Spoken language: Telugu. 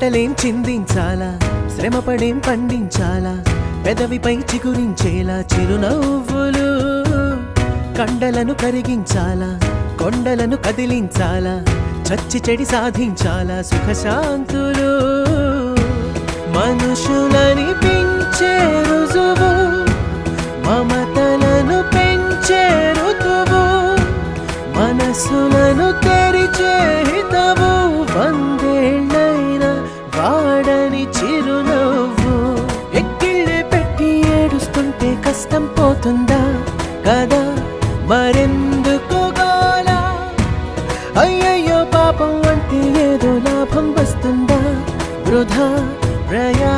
చెమటలేం చిందించాలా, శ్రమపడేం పండించాలా, పెదవిపై చిగురించేలా చిరునవ్వులు. కండలను కరిగించాలా, కొండలను కదిలించాలా, చచ్చి చెడి సాధించాలా సుఖశాంతులు. మనుషులని పెంచే రుజువు, మమతలను పెంచే ఋతువు, మనసులను తెరిచే హితవు, వందేళ్ళైన వాడని చిరునవ్వు. ఎక్కిళ్ళే పెట్టి ఏడుస్తుంటే కష్టం పోతుందా కదా, మరెందుకు గోలా? అయ్యయ్యో పాపం అంటే ఏదో లాభం వస్తుందా, వృధా ప్రయా